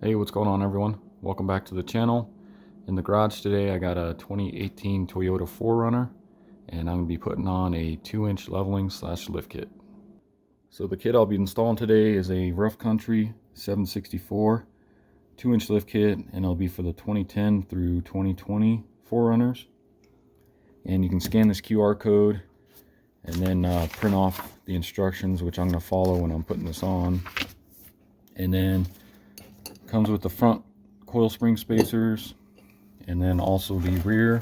Hey, what's going on everyone? Welcome back to the channel. In the garage today I got a 2018 Toyota 4Runner and I'm going to be putting on a 2-inch leveling / lift kit. So the kit I'll be installing today is a Rough Country 764 2-inch lift kit, and it'll be for the 2010 through 2020 4Runners. And you can scan this QR code and then print off the instructions, which I'm going to follow when I'm putting this on. And then comes with the front coil spring spacers, and then also the rear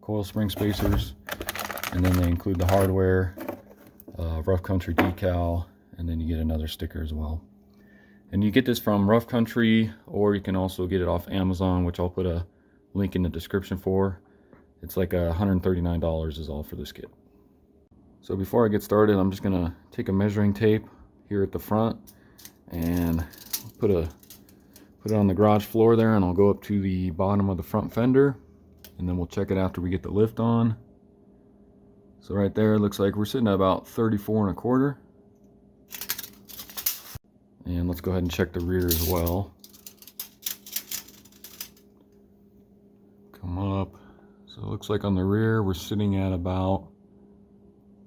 coil spring spacers, and then they include the hardware, Rough Country decal, and then you get another sticker as well. And you get this from Rough Country, or you can also get it off Amazon, which I'll put a link in the description for. It's like $139 is all for this kit. So before I get started, I'm just gonna take a measuring tape here at the front and put it on the garage floor there, and I'll go up to the bottom of the front fender, and then we'll check it after we get the lift on. So right there, it looks like we're sitting at about 34 1/4. And let's go ahead and check the rear as well. Come up. So it looks like on the rear we're sitting at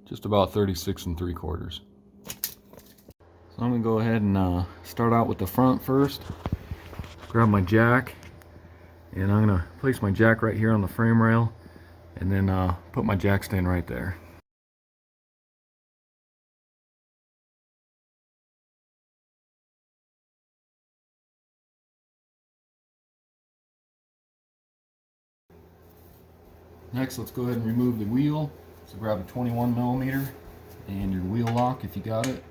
just about 36 3/4. So I'm gonna go ahead and start out with the front first. Grab my jack, and I'm gonna place my jack right here on the frame rail, and then put my jack stand right there. Next, let's go ahead and remove the wheel. So grab a 21mm and your wheel lock if you got it.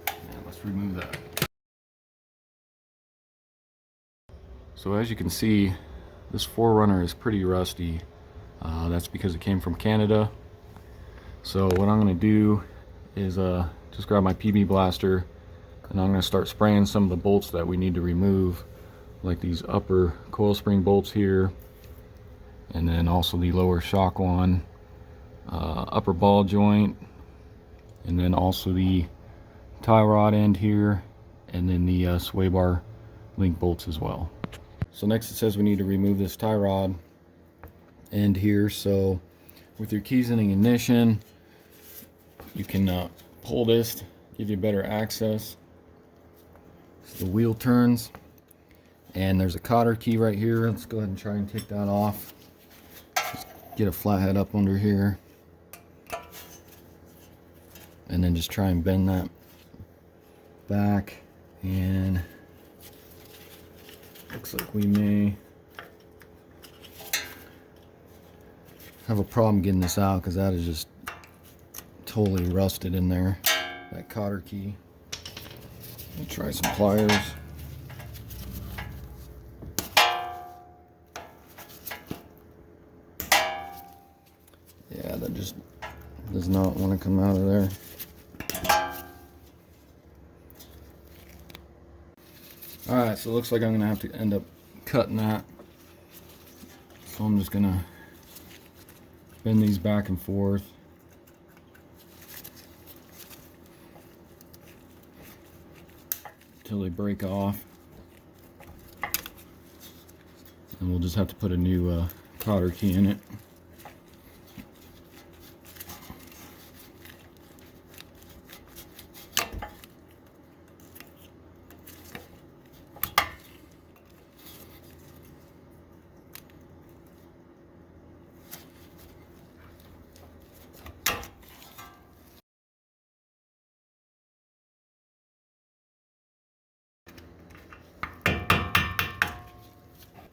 And let's remove that. So as you can see, this 4Runner is pretty rusty. That's because it came from Canada. So what I'm going to do is just grab my PB blaster, and I'm going to start spraying some of the bolts that we need to remove, like these upper coil spring bolts here, and then also the lower shock one, upper ball joint, and then also the tie rod end here, and then the sway bar link bolts as well. So next it says we need to remove this tie rod end here. So with your keys in the ignition, you can pull this, give you better access. So the wheel turns, and there's a cotter key right here. Let's go ahead and try and take that off. Just get a flathead up under here, and then just try and bend that back, and looks like we may have a problem getting this out because that is just totally rusted in there, that cotter key. Let me try some pliers. Yeah, that just does not want to come out of there. Alright, so it looks like I'm going to have to end up cutting that. So I'm just going to bend these back and forth. Until they break off. And we'll just have to put a new cotter key in it.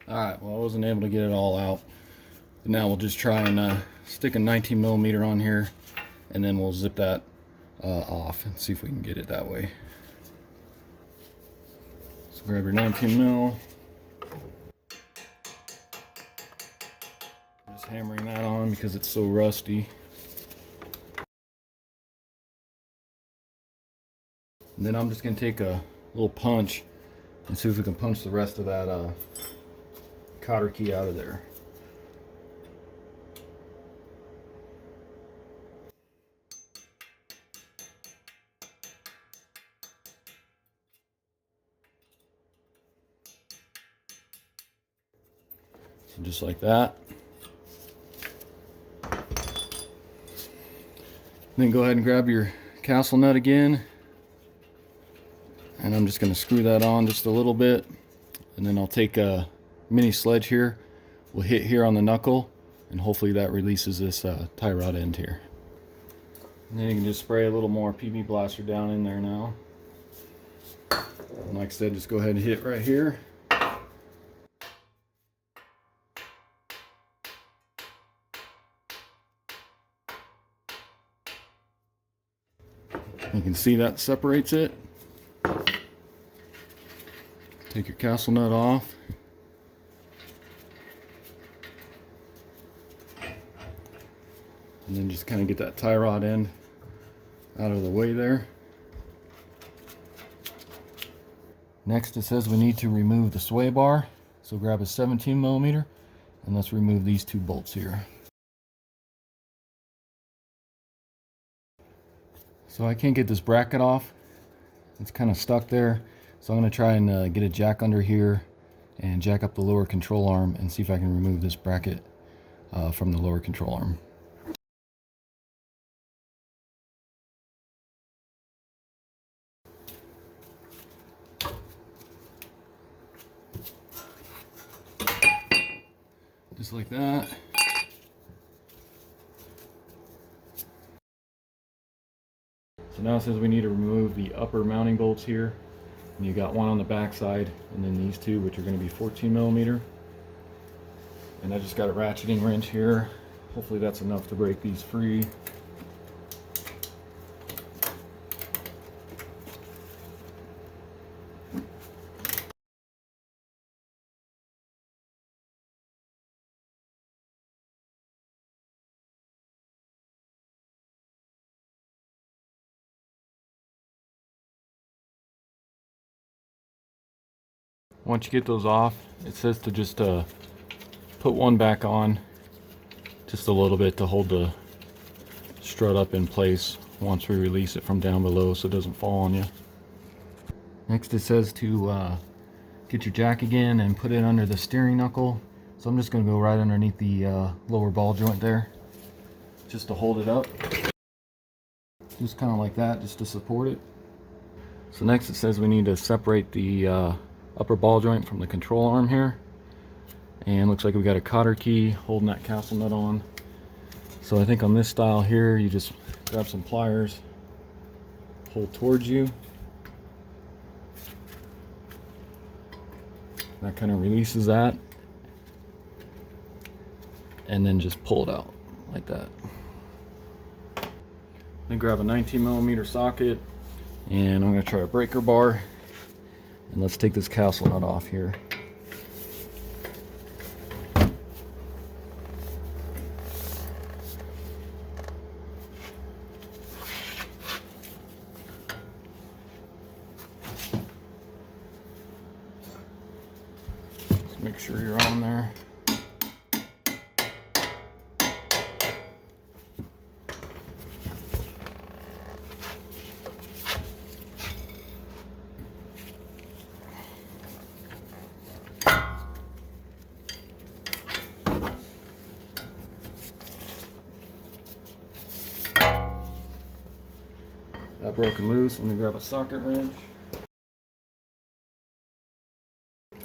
Alright, well I wasn't able to get it all out. But now we'll just try and stick a 19mm on here, and then we'll zip that off and see if we can get it that way. So grab your 19mm. Just hammering that on because it's so rusty. And then I'm just going to take a little punch and see if we can punch the rest of that cotter key out of there. Just like that. Then go ahead and grab your castle nut again, and I'm just going to screw that on just a little bit, and then I'll take a mini sledge here. We'll hit here on the knuckle, and hopefully that releases this tie rod end here. And then you can just spray a little more PB Blaster down in there now. And like I said, just go ahead and hit right here. You can see that separates it. Take your castle nut off. And then just kind of get that tie rod end out of the way there. Next, it says we need to remove the sway bar. So grab a 17mm and let's remove these two bolts here. So I can't get this bracket off. It's kind of stuck there. So I'm going to try and get a jack under here and jack up the lower control arm and see if I can remove this bracket from the lower control arm. Just like that. So now it says we need to remove the upper mounting bolts here. And you got one on the back side, and then these two, which are going to be 14mm. And I just got a ratcheting wrench here. Hopefully that's enough to break these free. Once you get those off, it says to just put one back on just a little bit to hold the strut up in place once we release it from down below so it doesn't fall on you. Next it says to get your jack again and put it under the steering knuckle. So I'm just going to go right underneath the lower ball joint there just to hold it up. Just kind of like that, just to support it. So next it says we need to separate the upper ball joint from the control arm here, and looks like we got a cotter key holding that castle nut on. So I think on this style here, you just grab some pliers, pull towards you, that kind of releases that, and then just pull it out like that. Then grab a 19mm socket, and I'm going to try a breaker bar. And let's take this castle nut off here. Just make sure you're on there. That broken loose. Let me grab a socket wrench.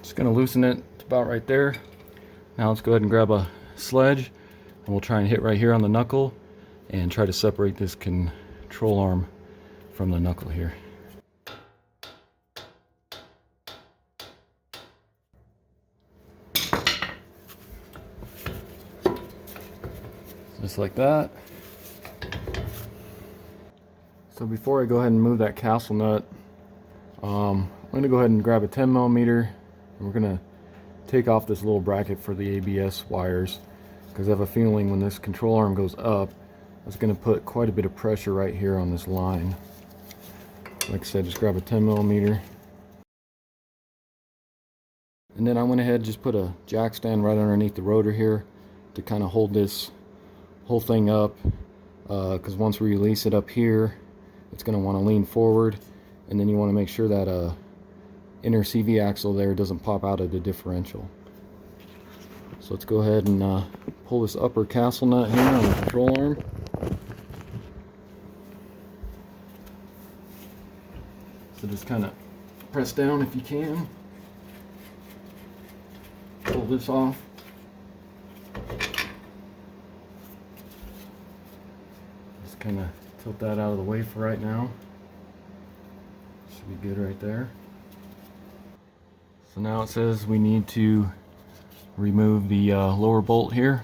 Just gonna loosen it to about right there. Now let's go ahead and grab a sledge, and we'll try and hit right here on the knuckle and try to separate this control arm from the knuckle here. Just like that. So before I go ahead and move that castle nut, I'm going to go ahead and grab a 10mm, and we're going to take off this little bracket for the ABS wires, because I have a feeling when this control arm goes up, it's going to put quite a bit of pressure right here on this line. Like I said, just grab a 10mm. And then I went ahead and just put a jack stand right underneath the rotor here to kind of hold this whole thing up, because once we release it up here, it's going to want to lean forward, and then you want to make sure that inner CV axle there doesn't pop out of the differential. So let's go ahead and pull this upper castle nut here on the control arm. So just kind of press down if you can. Pull this off. Just kind of tilt that out of the way for right now. Should be good right there. So now it says we need to remove the lower bolt here.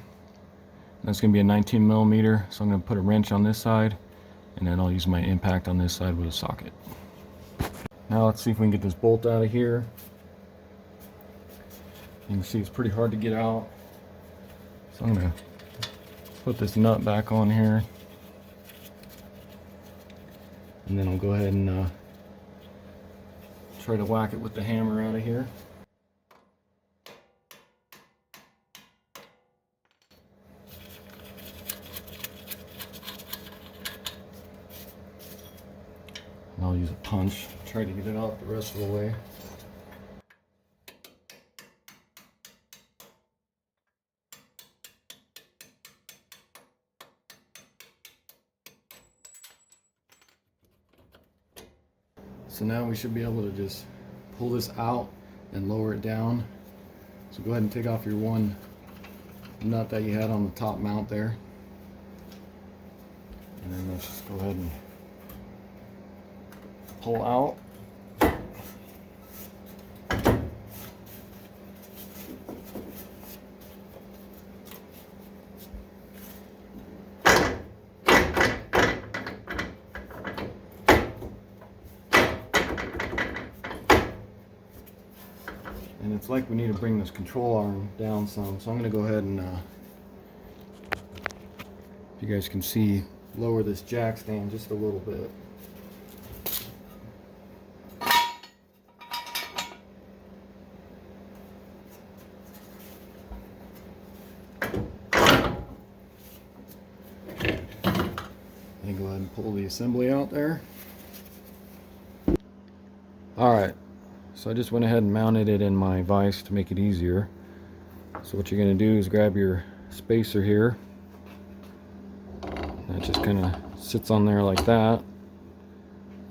That's going to be a 19 millimeter, so I'm going to put a wrench on this side, and then I'll use my impact on this side with a socket. Now let's see if we can get this bolt out of here. You can see it's pretty hard to get out. So I'm going to put this nut back on here. And then I'll go ahead and try to whack it with the hammer out of here. And I'll use a punch, try to get it out the rest of the way. So now we should be able to just pull this out and lower it down. So go ahead and take off your one nut that you had on the top mount there. And then let's just go ahead and pull out. And it's like we need to bring this control arm down some, so I'm going to go ahead and, if you guys can see, lower this jack stand just a little bit. And go ahead and pull the assembly out there. Alright. So I just went ahead and mounted it in my vise to make it easier. So what you're going to do is grab your spacer here. That just kind of sits on there like that.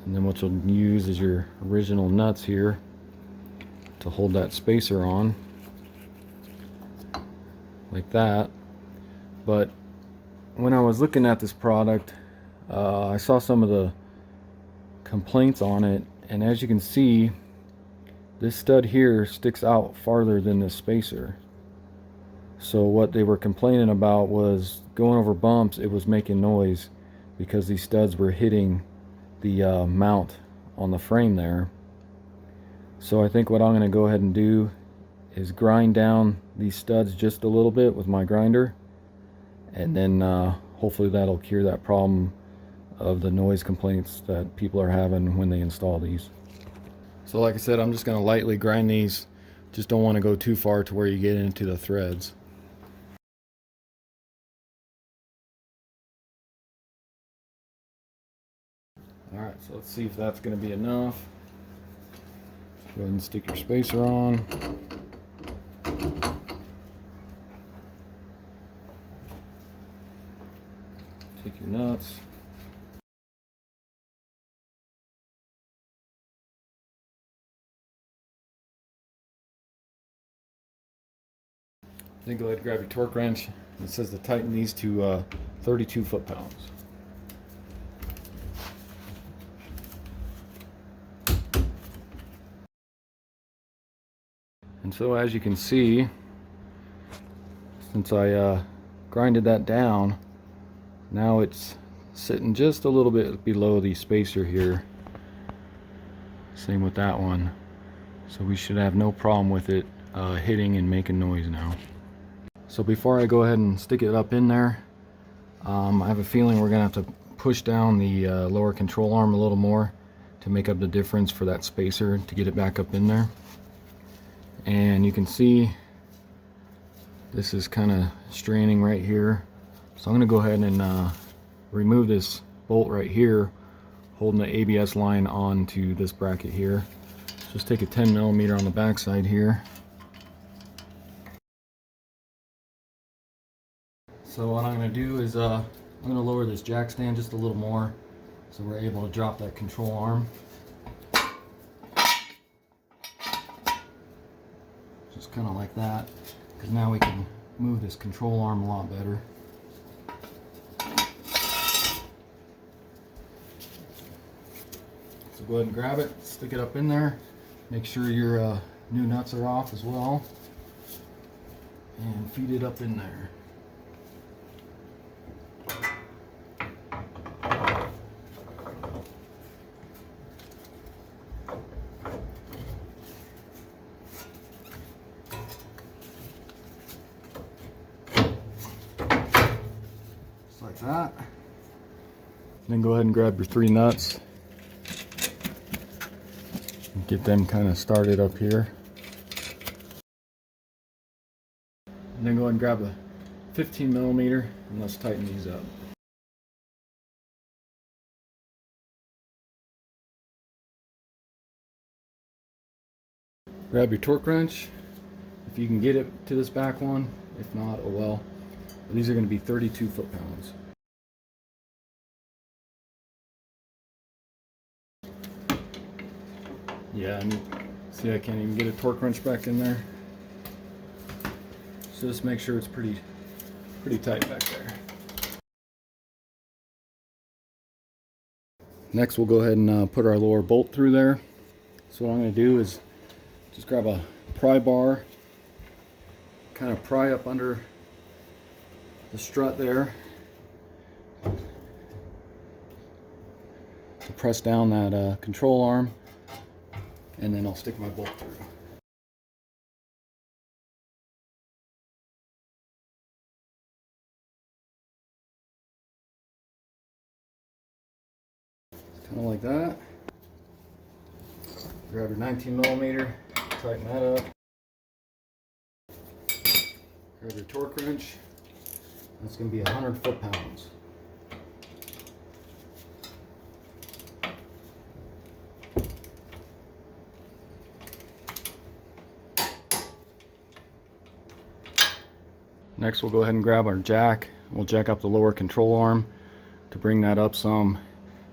And then what you'll use is your original nuts here to hold that spacer on. Like that. But when I was looking at this product, I saw some of the complaints on it. And as you can see, this stud here sticks out farther than this spacer. So what they were complaining about was going over bumps, it was making noise because these studs were hitting the mount on the frame there. So I think what I'm going to go ahead and do is grind down these studs just a little bit with my grinder, and then hopefully that'll cure that problem of the noise complaints that people are having when they install these. So like I said, I'm just going to lightly grind these. Just don't want to go too far to where you get into the threads. Alright, so let's see if that's going to be enough. Go ahead and stick your spacer on. Take your nuts. Then go ahead and grab your torque wrench. It says to tighten these to 32 foot-pounds. And so as you can see, since I grinded that down, now it's sitting just a little bit below the spacer here. Same with that one. So we should have no problem with it hitting and making noise now. So before I go ahead and stick it up in there, I have a feeling we're going to have to push down the lower control arm a little more to make up the difference for that spacer to get it back up in there. And you can see this is kind of straining right here. So I'm going to go ahead and remove this bolt right here, holding the ABS line onto this bracket here. Just take a 10 millimeter on the back side here. So what I'm going to do is I'm going to lower this jack stand just a little more so we're able to drop that control arm. Just kind of like that, because now we can move this control arm a lot better. So go ahead and grab it, stick it up in there, make sure your new nuts are off as well, and feed it up in there. Just like that. Then go ahead and grab your 3 nuts. Get them kind of started up here. And then go ahead and grab a 15mm and let's tighten these up. Grab your torque wrench if you can get it to this back one. If not, oh well. These are going to be 32 foot-pounds. Yeah, and see, I can't even get a torque wrench back in there. So just make sure it's pretty tight back there. Next, we'll go ahead and put our lower bolt through there. So what I'm going to do is just grab a pry bar, kind of pry up under the strut there to press down that control arm, and then I'll stick my bolt through. Kind of like that. Grab your 19mm, tighten that up. Grab your torque wrench. That's going to be 100 foot-pounds. Next, we'll go ahead and grab our jack. We'll jack up the lower control arm to bring that up some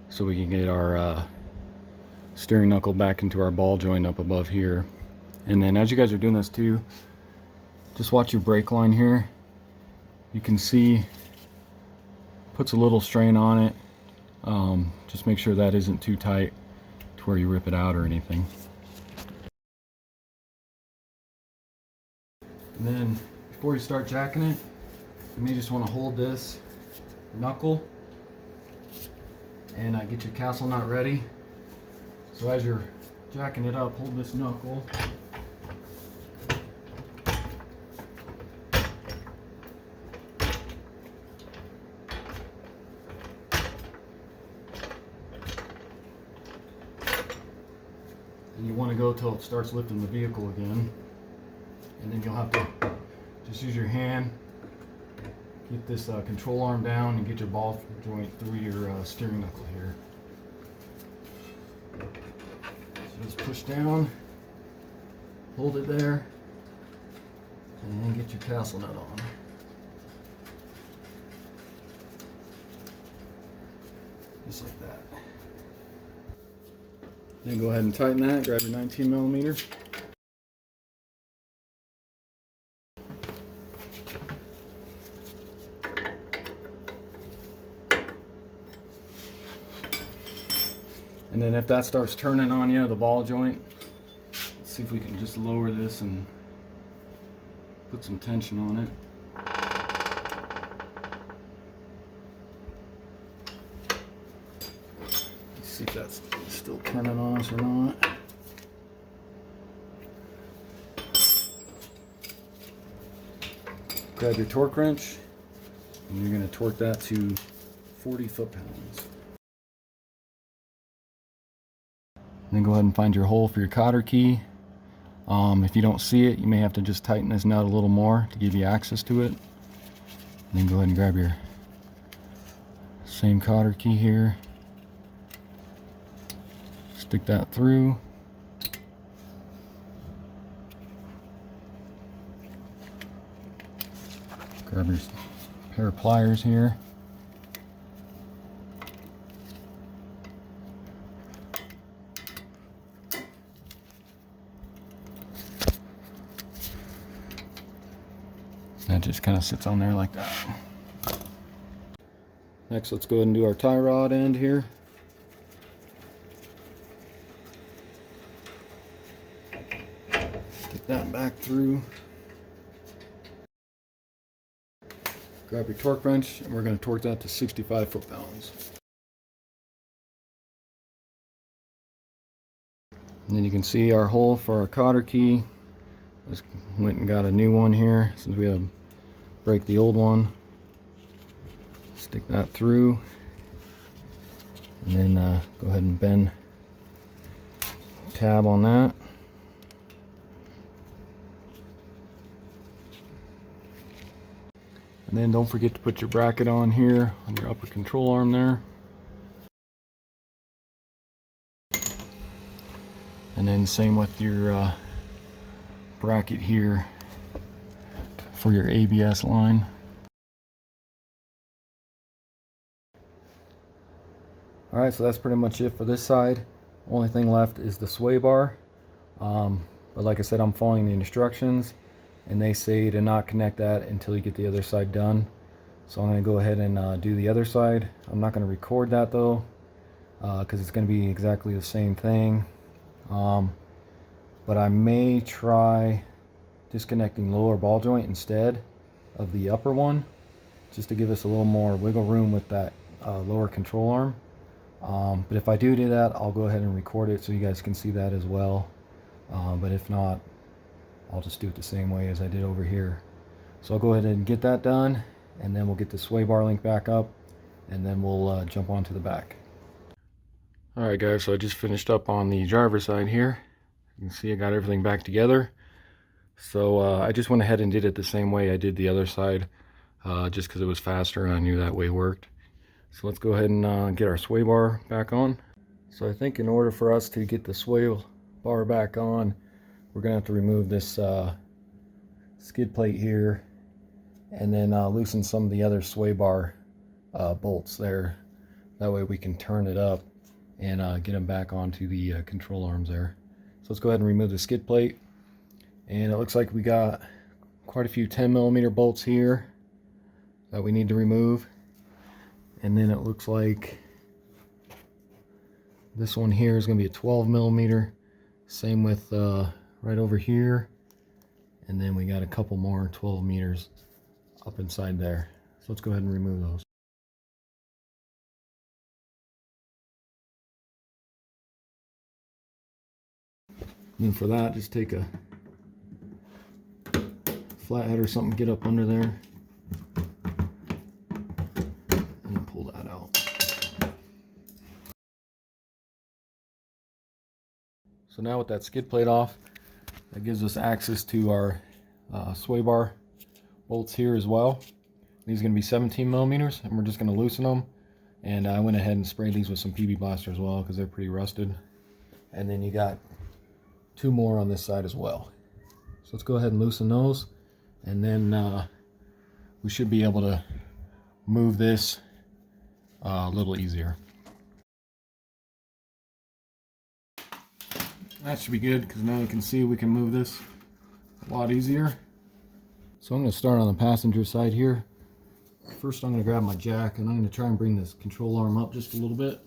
so we can get our steering knuckle back into our ball joint up above here. And then as you guys are doing this too, just watch your brake line here. You can see puts a little strain on it. Just make sure that isn't too tight to where you rip it out or anything. And then before you start jacking it, you may just want to hold this knuckle and get your castle nut ready. So as you're jacking it up, hold this knuckle. And you want to go till it starts lifting the vehicle again. And then you'll have to just use your hand, keep this control arm down, and get your ball joint through your steering knuckle here. So just push down, hold it there, and then get your castle nut on. Just like that. Then go ahead and tighten that, grab your 19mm. And then if that starts turning on you, the ball joint, let's see if we can just lower this and put some tension on it. Let's see if that's still turning on us or not. Grab your torque wrench, and you're going to torque that to 40 foot-pounds. Then go ahead and find your hole for your cotter key. If you don't see it, you may have to just tighten this nut a little more to give you access to it. And then go ahead and grab your same cotter key here. Stick that through. Grab your pair of pliers here. That just kind of sits on there like that. Next, let's go ahead and do our tie rod end here. Get that back through. Grab your torque wrench, and we're going to torque that to 65 foot-pounds. And then you can see our hole for our cotter key. Just went and got a new one here since we had to break the old one. Stick that through, and then go ahead and bend tab on that. And then don't forget to put your bracket on here on your upper control arm there. And then same with your bracket here for your ABS line. Alright, so that's pretty much it for this side. Only thing left is the sway bar. But like I said, I'm following the instructions, and they say to not connect that until you get the other side done. So I'm going to go ahead and do the other side. I'm not going to record that though, because it's going to be exactly the same thing. But I may try disconnecting the lower ball joint instead of the upper one, just to give us a little more wiggle room with that lower control arm. But if I do that, I'll go ahead and record it so you guys can see that as well. But if not, I'll just do it the same way as I did over here. So I'll go ahead and get that done, and then we'll get the sway bar link back up, and then we'll jump onto the back. Alright guys, so I just finished up on the driver's side here. You can see I got everything back together. So I just went ahead and did it the same way I did the other side, just because it was faster and I knew that way worked. So let's go ahead and get our sway bar back on. So I think in order for us to get the sway bar back on, we're going to have to remove this skid plate here, and then loosen some of the other sway bar bolts there. That way we can turn it up and get them back onto the control arms there. So let's go ahead and remove the skid plate. And it looks like we got quite a few 10mm bolts here that we need to remove. And then it looks like this one here is going to be a 12mm. Same with right over here. And then we got a couple more 12mm up inside there. So let's go ahead and remove those. And for that, just take a flathead or something, get up under there, and then pull that out. So now with that skid plate off, that gives us access to our sway bar bolts here as well. These are going to be 17mm, and we're just going to loosen them. And I went ahead and sprayed these with some PB Blaster as well because they're pretty rusted. And then you got two more on this side as well. So let's go ahead and loosen those, and then we should be able to move this a little easier. That should be good, because now you can see we can move this a lot easier. So I'm going to start on the passenger side here. First I'm going to grab my jack, and I'm going to try and bring this control arm up just a little bit.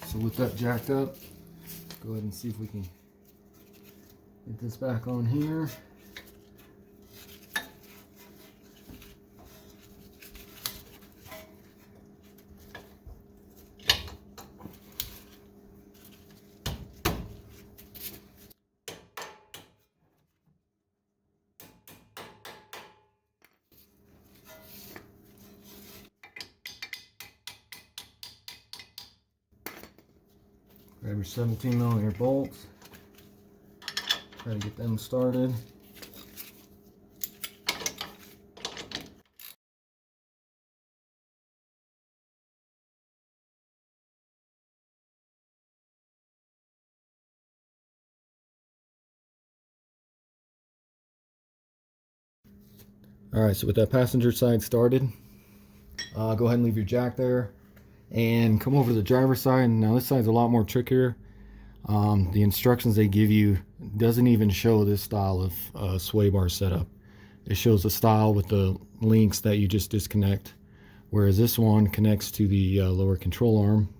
So with that jacked up, go ahead and see if we can get this back on here. Grab your 17mm bolts, try to get them started. Alright, so with that passenger side started, go ahead and leave your jack there and come over to the driver's side. Now this side's a lot more trickier. The instructions they give you doesn't even show this style of sway bar setup. It shows the style with the links that you just disconnect, whereas this one connects to the lower control arm.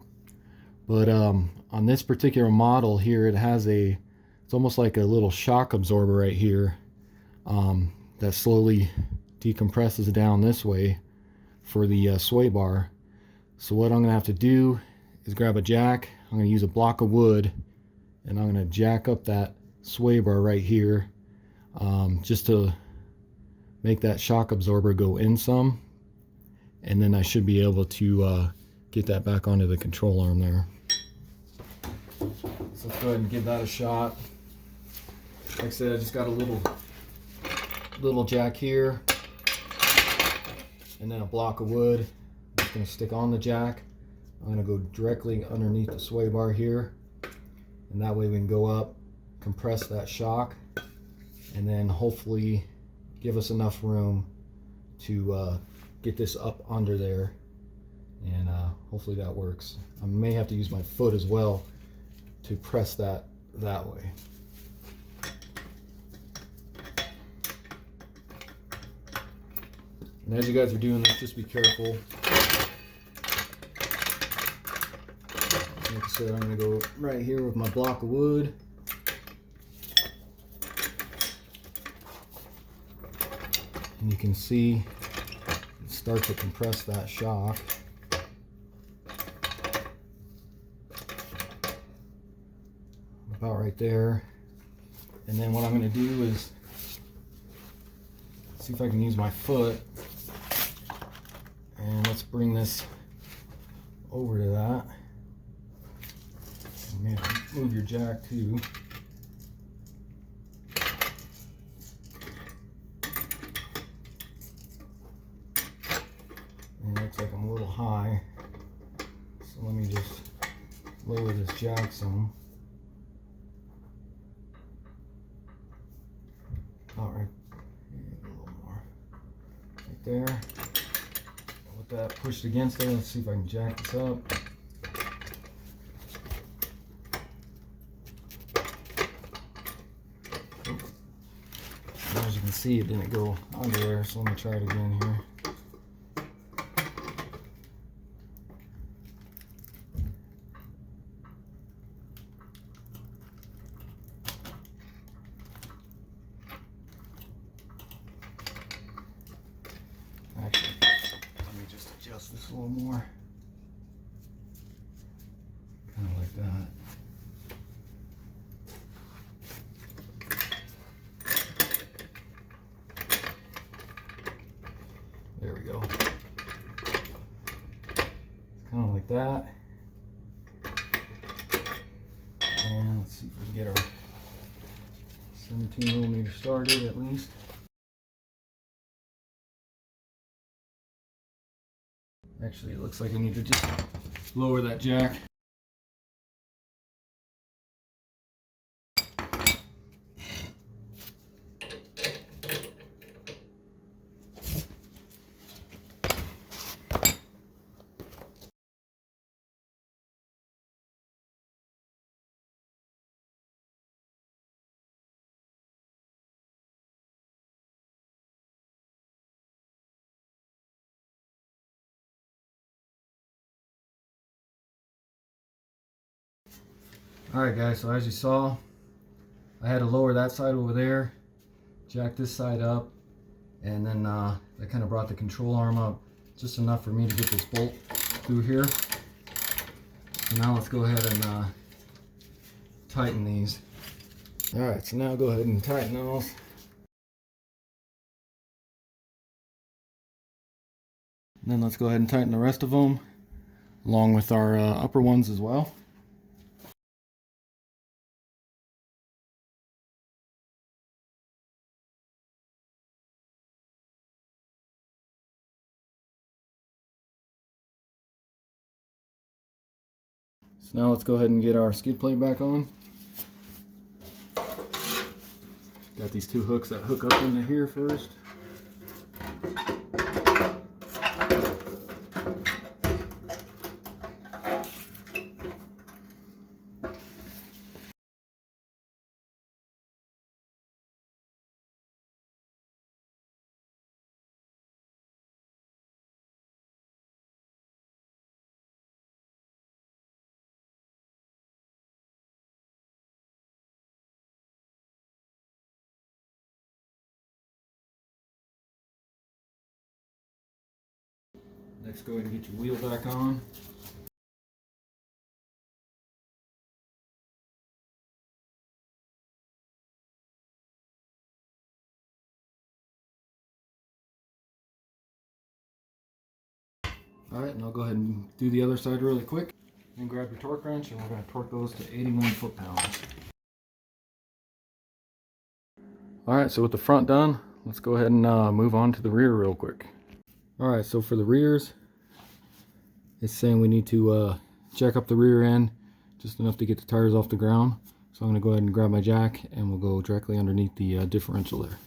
But on this particular model here, it has it's almost like a little shock absorber right here that slowly decompresses down this way for the sway bar. So what I'm gonna have to do is grab a jack. I'm gonna use a block of wood and I'm gonna jack up that sway bar right here, just to make that shock absorber go in some, and then I should be able to get that back onto the control arm there. So let's go ahead and give that a shot. Like I said, I just got a little jack here and then a block of wood. I'm just going to stick on the jack. I'm going to go directly underneath the sway bar here, and that way we can go up, compress that shock, and then hopefully give us enough room to get this up under there, and hopefully that works. I may have to use my foot as well to press that way. And as you guys are doing this, just be careful. Like I said, I'm going to go right here with my block of wood. And you can see it start to compress that shock. About right there. And then what I'm going to do is see if I can use my foot, and let's bring this over to that. Maybe move your jack too. And it looks like I'm a little high, so let me just lower this jack some. All right, a little more right there. With that pushed against there, let's see if I can jack this up. And as you can see, it didn't go under there, so let me try it again here. Actually, let me just adjust this a little more. Kind of like that. There we go. Kind of like that. And let's see if we can get our 17mm started at least. Actually, it looks like I need to just lower that jack. Alright guys, so as you saw, I had to lower that side over there, jack this side up, and then that kind of brought the control arm up just enough for me to get this bolt through here. So now let's go ahead and tighten these. Alright, so now go ahead and tighten those. And then let's go ahead and tighten the rest of them, along with our upper ones as well. So now let's go ahead and get our skid plate back on. Got these two hooks that hook up into here first. Let's go ahead and get your wheel back on. Alright, and I'll go ahead and do the other side really quick. Then grab your torque wrench and we're going to torque those to 81 foot-pounds. Alright, so with the front done, let's go ahead and move on to the rear real quick. Alright, so for the rears, it's saying we need to jack up the rear end just enough to get the tires off the ground. So I'm going to go ahead and grab my jack and we'll go directly underneath the differential there.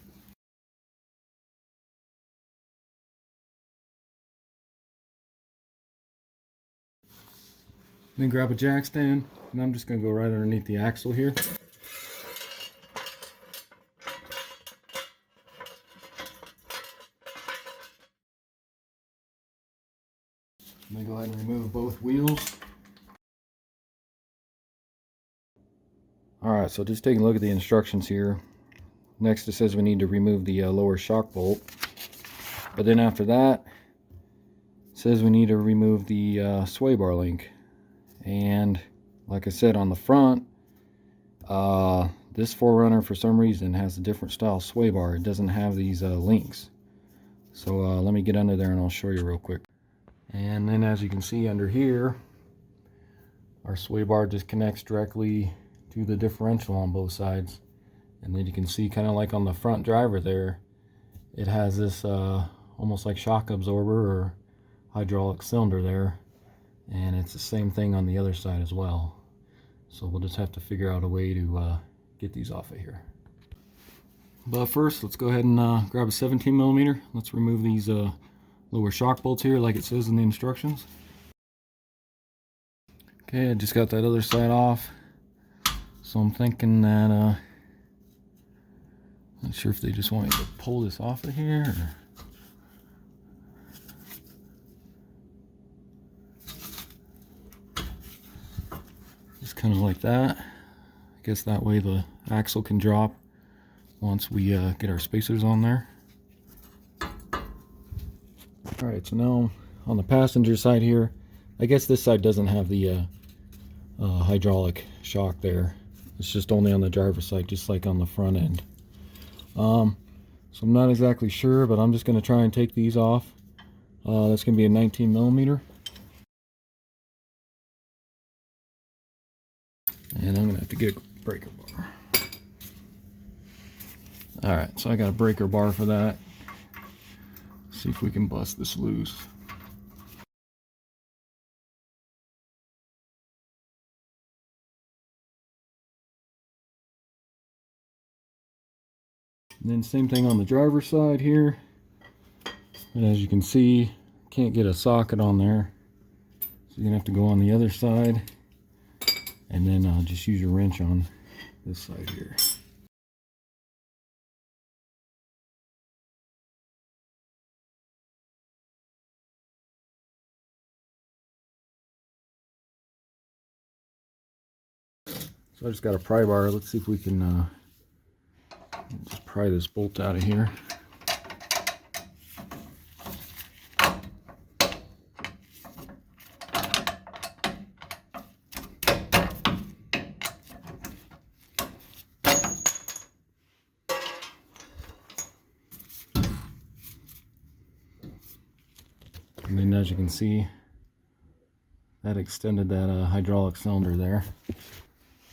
Then grab a jack stand, and I'm just going to go right underneath the axle here. And then go ahead and remove both wheels. Alright, so just taking a look at the instructions here. Next it says we need to remove the lower shock bolt. But then after that, it says we need to remove the sway bar link. And like I said, on the front, this 4Runner for some reason has a different style sway bar. It doesn't have these links. So let me get under there and I'll show you real quick. And then as you can see under here, our sway bar just connects directly to the differential on both sides. And then you can see, kind of like on the front driver there, it has this almost like shock absorber or hydraulic cylinder there. And it's the same thing on the other side as well. So we'll just have to figure out a way to get these off of here. But first, let's go ahead and grab a 17mm. Let's remove these lower shock bolts here like it says in the instructions. Okay, I just got that other side off. So I'm thinking that, not sure if they just want me to pull this off of here or... Just kind of like that. I guess that way the axle can drop once we get our spacers on there. Alright, so now on the passenger side here, I guess this side doesn't have the hydraulic shock there. It's just only on the driver's side, just like on the front end. So I'm not exactly sure, but I'm just going to try and take these off. That's going to be a 19mm. And I'm going to have to get a breaker bar. Alright, so I got a breaker bar for that. See if we can bust this loose. And then same thing on the driver's side here. And as you can see, can't get a socket on there. So you're going to have to go on the other side. And then just use your wrench on this side here. So I just got a pry bar. Let's see if we can just pry this bolt out of here. And then as you can see, that extended that hydraulic cylinder there.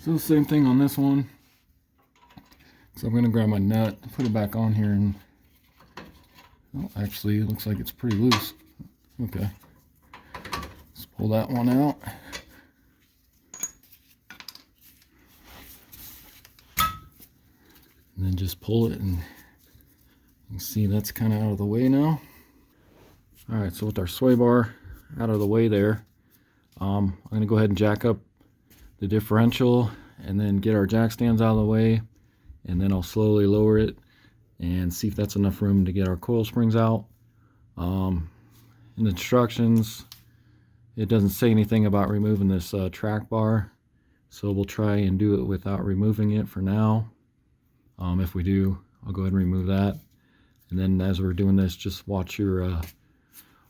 So the same thing on this one. So I'm going to grab my nut, put it back on here, and well, actually it looks like it's pretty loose. Okay, let's pull that one out. And then just pull it, and you can see that's kind of out of the way now. Alright, so with our sway bar out of the way there, I'm going to go ahead and jack up the differential and then get our jack stands out of the way, and then I'll slowly lower it and see if that's enough room to get our coil springs out. In the instructions, it doesn't say anything about removing this track bar, so we'll try and do it without removing it for now. If we do, I'll go ahead and remove that. And then as we're doing this, just watch your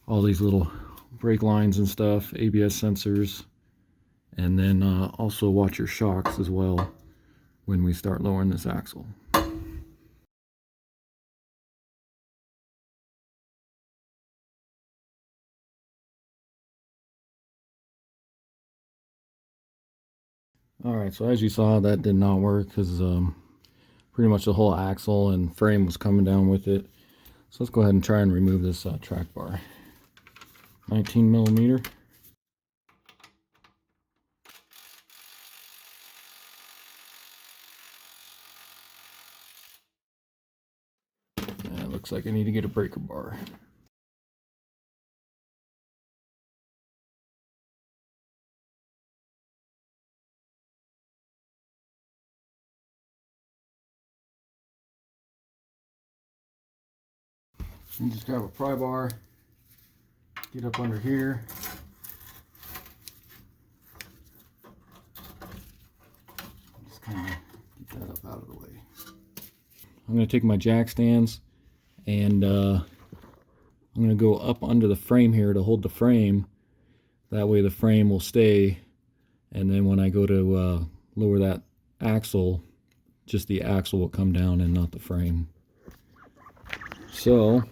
all these little brake lines and stuff, ABS sensors, and then also watch your shocks as well when we start lowering this axle. Alright, so as you saw, that did not work because pretty much the whole axle and frame was coming down with it. So let's go ahead and try and remove this track bar. 19 millimeter. And it looks like I need to get a breaker bar. And just grab a pry bar, get up under here. Just kind of get that up out of the way. I'm going to take my jack stands and I'm going to go up under the frame here to hold the frame. That way the frame will stay, and then when I go to lower that axle, just the axle will come down and not the frame. So,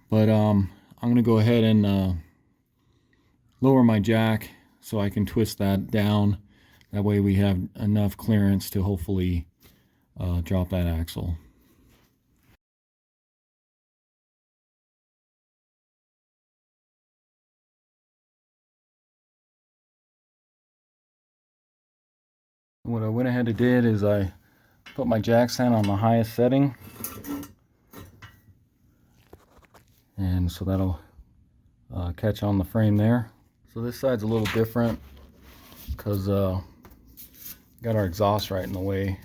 but I'm going to go ahead and lower my jack so I can twist that down. That way we have enough clearance to hopefully drop that axle. What I went ahead and did is I put my jack stand on the highest setting, and so that'll catch on the frame there. So this side's a little different because got our exhaust right in the way.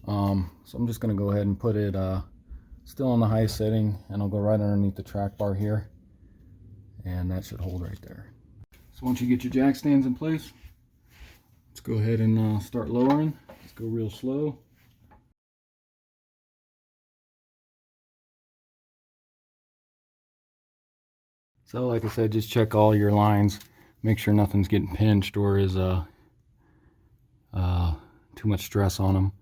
So I'm just going to go ahead and put it still on the highest setting, and I'll go right underneath the track bar here, and that should hold right there. So once you get your jack stands in place, let's go ahead and start lowering. Let's go real slow. So like I said, just check all your lines, make sure nothing's getting pinched or is too much stress on them.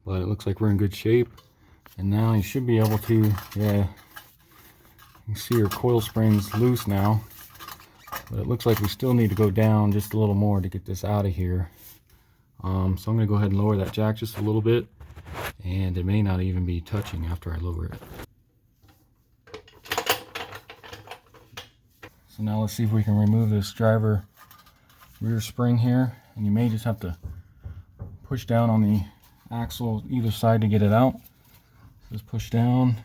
But it looks like we're in good shape, and now you should be able to, yeah, you see your coil spring's loose now, but it looks like we still need to go down just a little more to get this out of here. So I'm going to go ahead and lower that jack just a little bit, and it may not even be touching after I lower it. So now let's see if we can remove this driver rear spring here, and you may just have to push down on the axle either side to get it out. Just push down,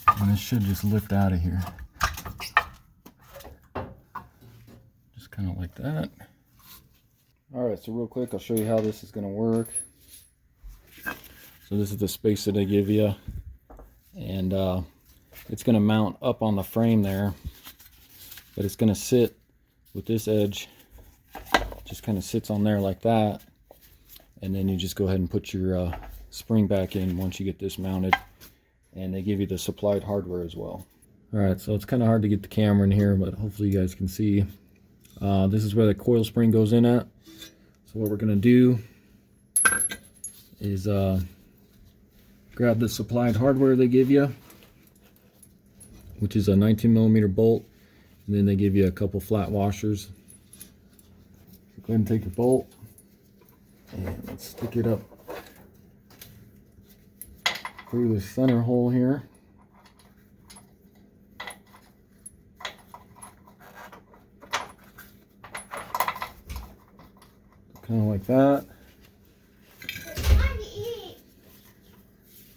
and it should just lift out of here. Just kind of like that. Alright, so real quick I'll show you how this is going to work. So this is the space that they give you, and it's going to mount up on the frame there, but it's going to sit with this edge, just kind of sits on there like that, and then you just go ahead and put your spring back in once you get this mounted, and they give you the supplied hardware as well. Alright, so it's kind of hard to get the camera in here, but hopefully you guys can see. This is where the coil spring goes in at. So what we're going to do is grab the supplied hardware they give you, which is a 19 millimeter bolt, and then they give you a couple flat washers. So go ahead and take your bolt, and let's stick it up through the center hole here. Kind of like that.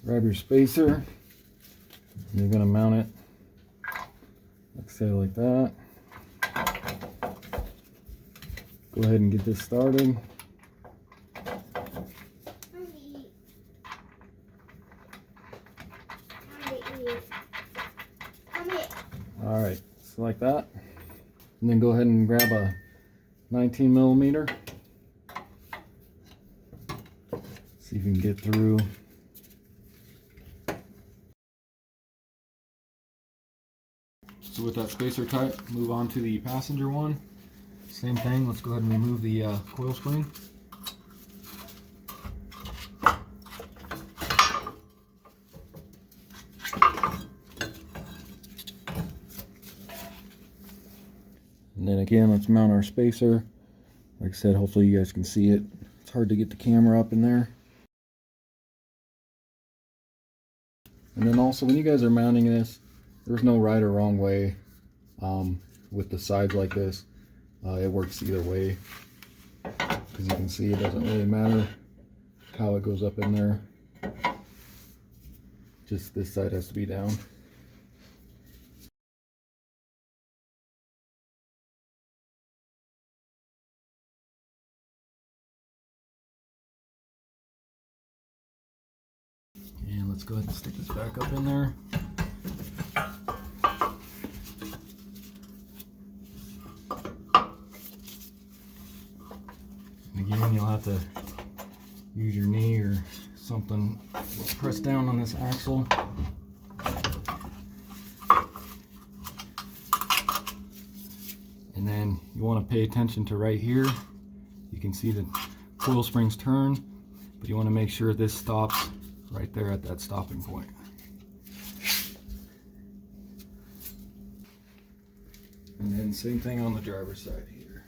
Grab your spacer, and you're going to mount it, like say like that. Go ahead and get this started. Alright, so like that. And then go ahead and grab a 19 millimeter. See if you can get through. So with that spacer tight, move on to the passenger one. Same thing, let's go ahead and remove the coil spring. And then again, let's mount our spacer. Like I said, hopefully you guys can see it. It's hard to get the camera up in there. And then also, when you guys are mounting this, there's no right or wrong way with the sides like this. It works either way. As you can see, it doesn't really matter how it goes up in there. Just this side has to be down. And let's go ahead and stick this back up in there. And again, you'll have to use your knee or something, press down on this axle. And then you want to pay attention to right here. You can see the coil springs turn, but you want to make sure this stops right there at that stopping point. And then same thing on the driver's side here.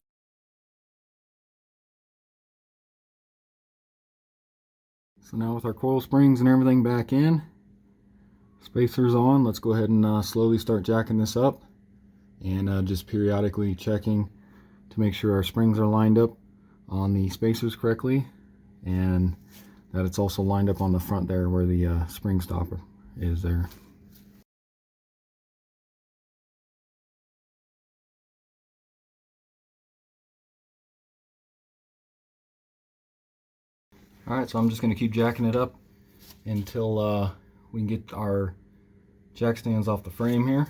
So now with our coil springs and everything back in, spacers on, let's go ahead and slowly start jacking this up, and just periodically checking to make sure our springs are lined up on the spacers correctly, and that it's also lined up on the front there where the spring stopper is there. Alright, so I'm just going to keep jacking it up until we can get our jack stands off the frame here.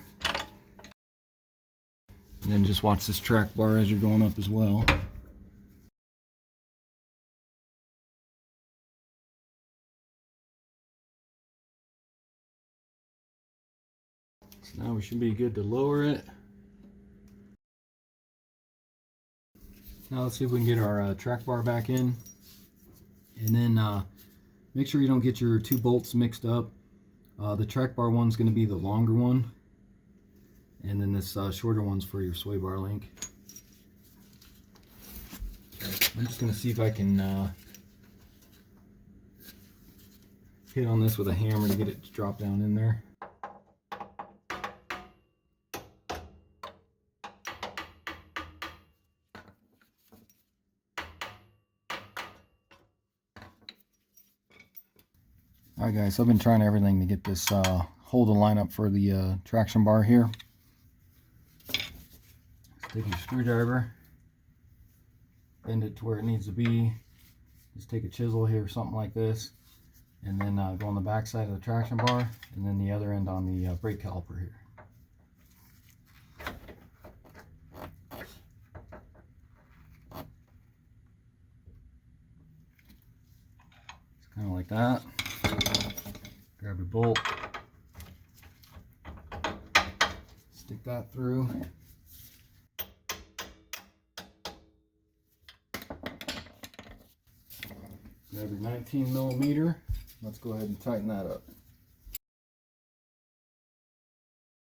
And then just watch this track bar as you're going up as well. So now we should be good to lower it. Now let's see if we can get our track bar back in. And then make sure you don't get your two bolts mixed up. The track bar one's going to be the longer one, and then this shorter one's for your sway bar link. I'm just going to see if I can hit on this with a hammer to get it to drop down in there. Alright guys, so I've been trying everything to get this hole to line up for the traction bar here. Let's take your screwdriver, bend it to where it needs to be. Just take a chisel here, something like this, and then go on the back side of the traction bar, and then the other end on the brake caliper here. It's kind of like that. Grab your bolt, stick that through. Grab your 19mm. Let's go ahead and tighten that up.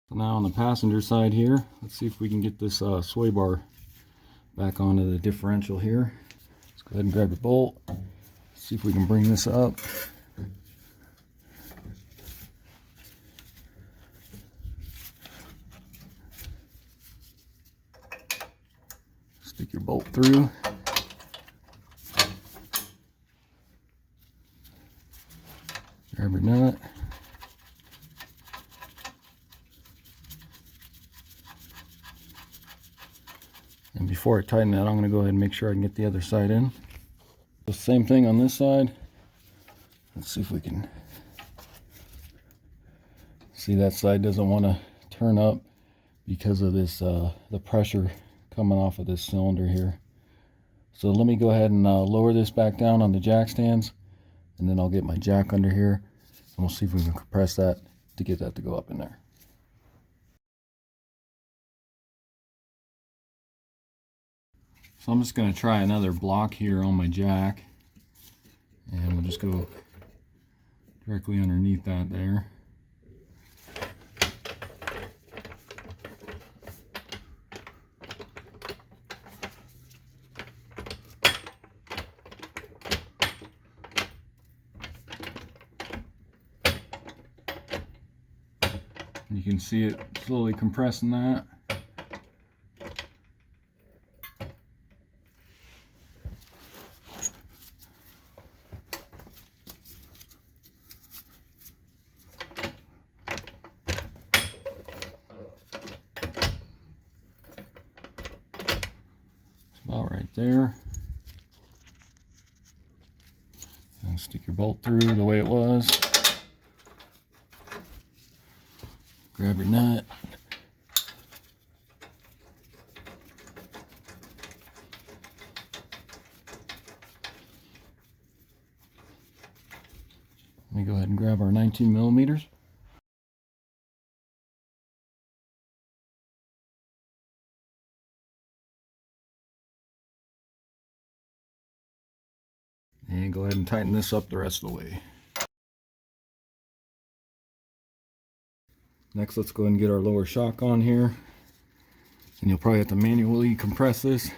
So now on the passenger side here, let's see if we can get this sway bar back onto the differential here. Let's go ahead and grab the bolt, see if we can bring this up. Stick your bolt through. Grab your nut. And before I tighten that, I'm going to go ahead and make sure I can get the other side in. The same thing on this side. Let's see if we can see that side doesn't want to turn up because of this the pressure coming off of this cylinder here. So let me go ahead and lower this back down on the jack stands, and then I'll get my jack under here, and we'll see if we can compress that to get that to go up in there. So I'm just going to try another block here on my jack, and we'll just go directly underneath that there. You can see it slowly compressing that. It's about right there. And stick your bolt through the way it was. Grab your nut. Let me go ahead and grab our 19 millimeters. And go ahead and tighten this up the rest of the way. Next, let's go ahead and get our lower shock on here. And you'll probably have to manually compress this.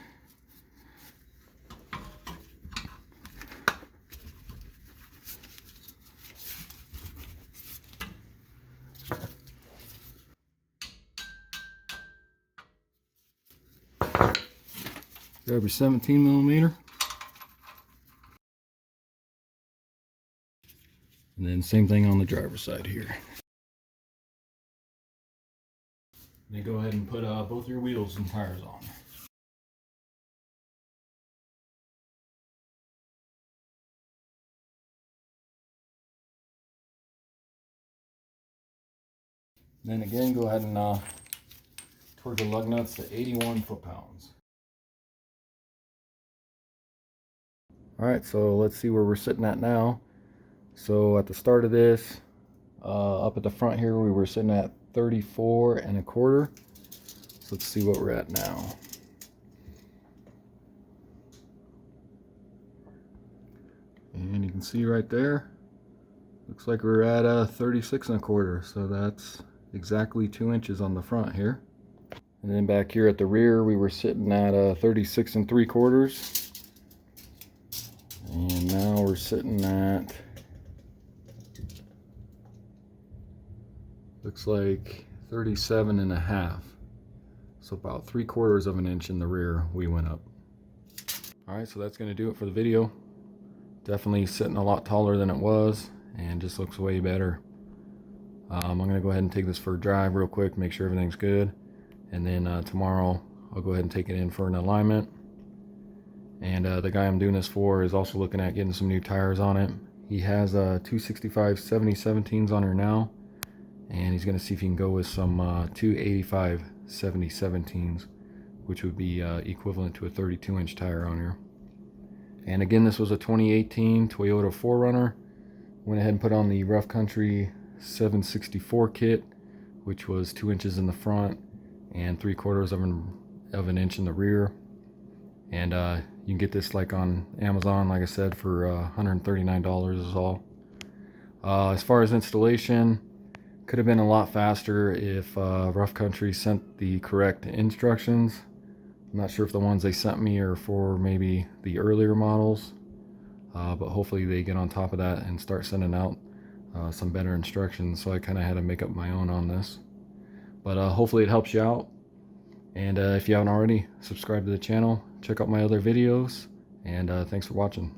Grab your 17 millimeter. And then same thing on the driver's side here. Then go ahead and put both your wheels and tires on. Then again, go ahead and torque the lug nuts to 81 foot-pounds. Alright, so let's see where we're sitting at now. So at the start of this, up at the front here, we were sitting at 34 1/4. So let's see what we're at now. And you can see right there, looks like we're at 36 1/4. So that's exactly 2 inches on the front here. And then back here at the rear, we were sitting at 36 3/4. And now we're sitting at, looks like 37 1/2. So about 3/4 of an inch in the rear we went up. Alright, so that's going to do it for the video. Definitely sitting a lot taller than it was, and just looks way better. I'm going to go ahead and take this for a drive real quick, make sure everything's good. And then tomorrow I'll go ahead and take it in for an alignment. And the guy I'm doing this for is also looking at getting some new tires on it. He has 265 70/17s on her now, and he's going to see if he can go with some 285 70/17s, which would be equivalent to a 32-inch tire on here. And again, this was a 2018 Toyota 4Runner. Went ahead and put on the Rough Country 764 kit, which was 2 inches in the front and 3/4 of an inch in the rear. And you can get this like on Amazon, like I said, for $139 is all. As far as installation, could have been a lot faster if Rough Country sent the correct instructions. I'm not sure if the ones they sent me are for maybe the earlier models, but hopefully they get on top of that and start sending out some better instructions. So I kind of had to make up my own on this, but hopefully it helps you out. And if you haven't already, subscribe to the channel, check out my other videos, and thanks for watching.